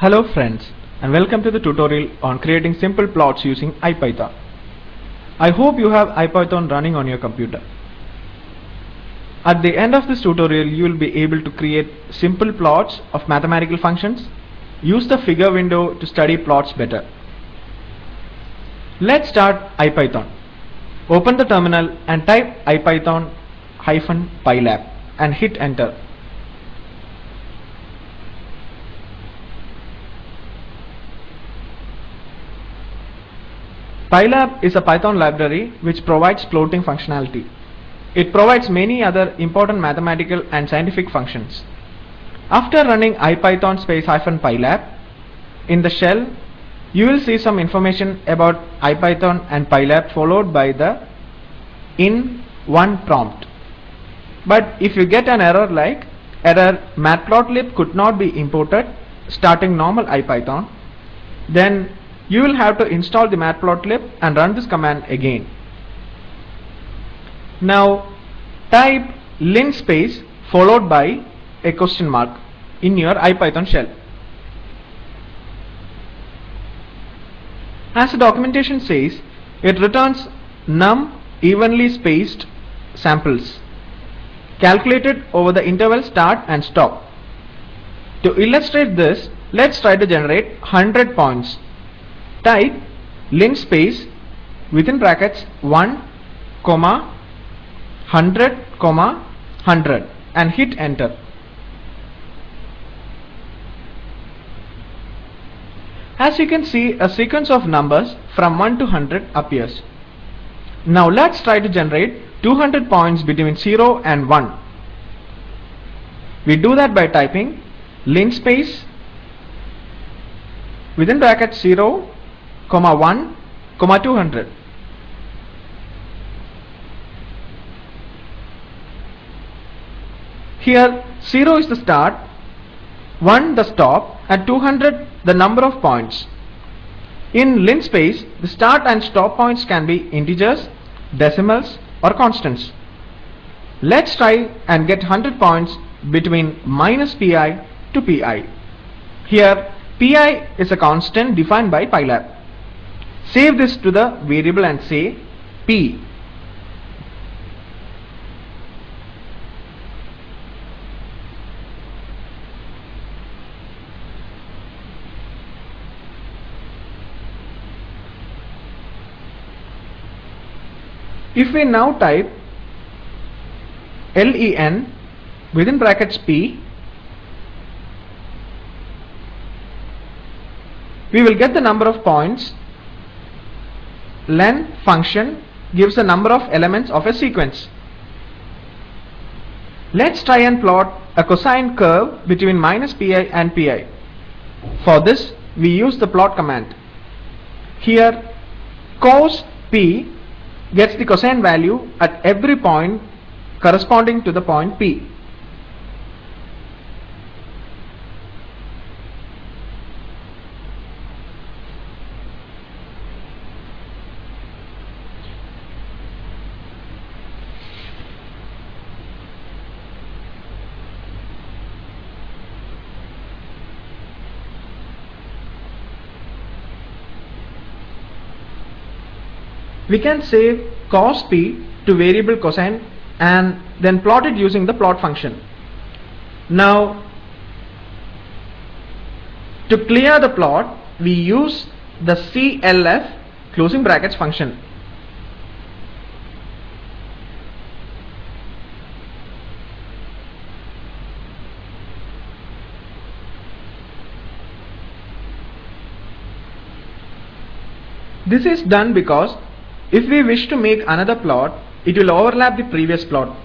Hello friends, and welcome to the tutorial on creating simple plots using IPython. I hope you have IPython running on your computer. At the end of this tutorial you will be able to create simple plots of mathematical functions. Use the figure window to study plots better. Let's start IPython. Open the terminal and type IPython-pylab and hit enter. Pylab is a Python library which provides floating functionality. It provides many other important mathematical and scientific functions. After running IPython -pylab in the shell, you will see some information about IPython and pylab followed by the in1 prompt. But if you get an error like error matplotlib could not be imported starting normal IPython, then you will have to install the matplotlib and run this command again. Now type linspace followed by a question mark in your IPython shell. As the documentation says, it returns num evenly spaced samples calculated over the interval start and stop. To illustrate this, let's try to generate 100 points. Type linspace within brackets 1, 100, 100 and hit enter. As you can see, a sequence of numbers from 1 to 100 appears. Now let's try to generate 200 points between 0 and 1. We do that by typing linspace within brackets 0, 1, 200. Here 0 is the start, 1 the stop, and 200 the number of points. In linspace, the start and stop points can be integers, decimals, or constants. Let's try and get 100 points between -pi to pi. Here pi is a constant defined by pylab. Save this to the variable and say p. If we now type len within brackets p, we will get the number of points. Len function gives the number of elements of a sequence. Let's try and plot a cosine curve between -pi and pi. For this we use the plot command. Here cos p gets the cosine value at every point corresponding to the point p. We can save cos p to variable cosine and then plot it using the plot function. Now to clear the plot, we use the clf closing brackets function. This is done because if we wish to make another plot, it will overlap the previous plot.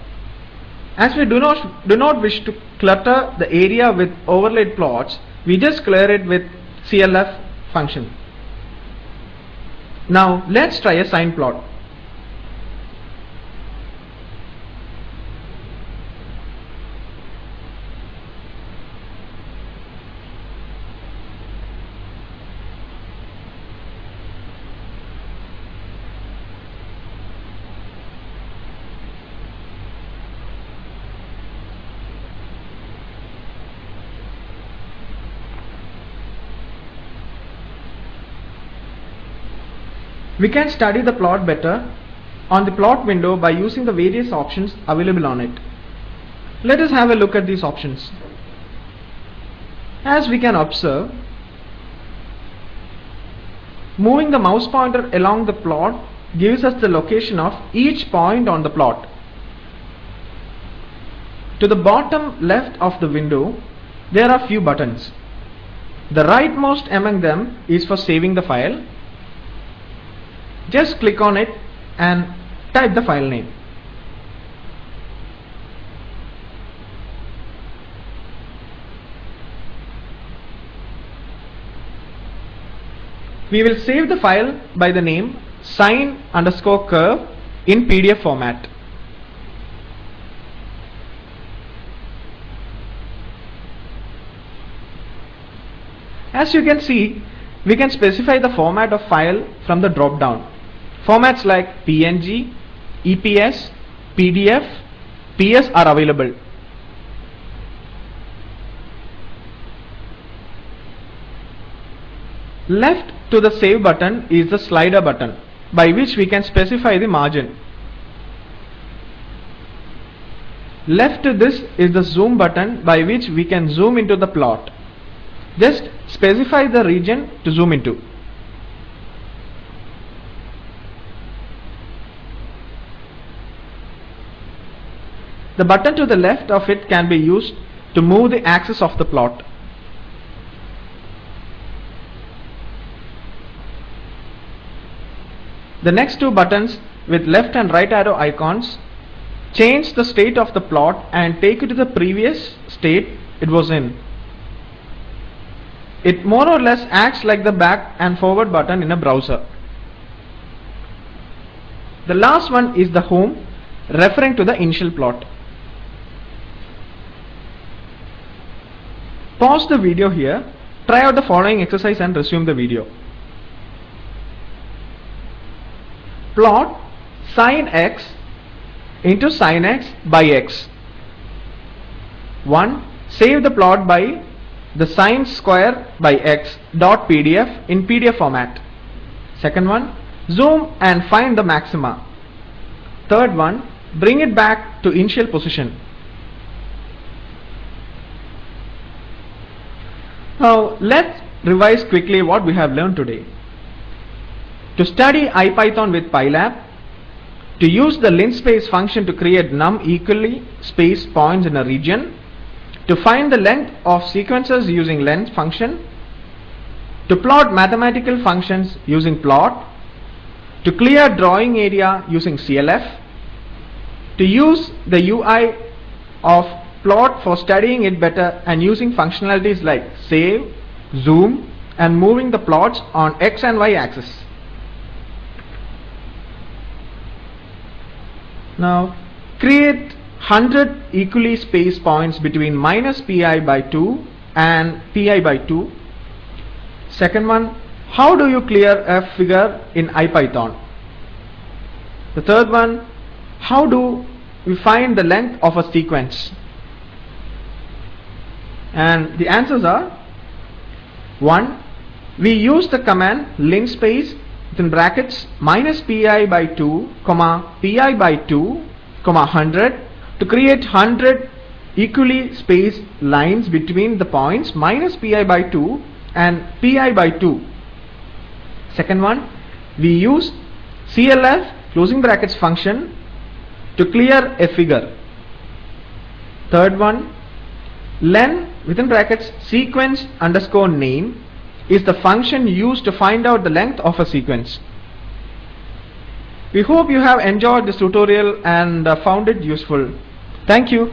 As we do not wish to clutter the area with overlaid plots, we just clear it with clf function. Now let's try a sine plot. We can study the plot better on the plot window by using the various options available on it. Let us have a look at these options. As we can observe, moving the mouse pointer along the plot gives us the location of each point on the plot. To the bottom left of the window, there are few buttons. The rightmost among them is for saving the file. Just click on it and type the file name. We will save the file by the name sine_curve in PDF format. As you can see, we can specify the format of file from the drop down. Formats like PNG, EPS, PDF, PS are available. Left to the save button is the slider button, by which we can specify the margin. Left to this is the zoom button, by which we can zoom into the plot. Just specify the region to zoom into. The button to the left of it can be used to move the axis of the plot. The next two buttons with left and right arrow icons change the state of the plot and take it to the previous state it was in. It more or less acts like the back and forward button in a browser. The last one is the home, referring to the initial plot. Pause the video here, try out the following exercise and resume the video. Plot sin x into sin x by x. 1. Save the plot by the sine square by x dot PDF in PDF format. Second one, zoom and find the maxima. Third one, bring it back to initial position. Now let's revise quickly what we have learned today. To study IPython with PyLab, to use the linspace function to create num equally spaced points in a region, to find the length of sequences using len function, to plot mathematical functions using plot, to clear drawing area using CLF, to use the UI of plot for studying it better and using functionalities like save, zoom and moving the plots on X and Y axis. Now create 100 equally spaced points between minus pi by 2 and pi by 2. Second one, how do you clear a figure in IPython? The third one, how do we find the length of a sequence? And the answers are: 1. We use the command linspace within brackets minus pi by 2 comma pi by 2 comma 100 to create 100 equally spaced lines between the points minus pi by 2 and pi by 2. Second one, we use CLF closing brackets function to clear a figure. Third one, len within brackets sequence underscore name is the function used to find out the length of a sequence. We hope you have enjoyed this tutorial and found it useful. Thank you.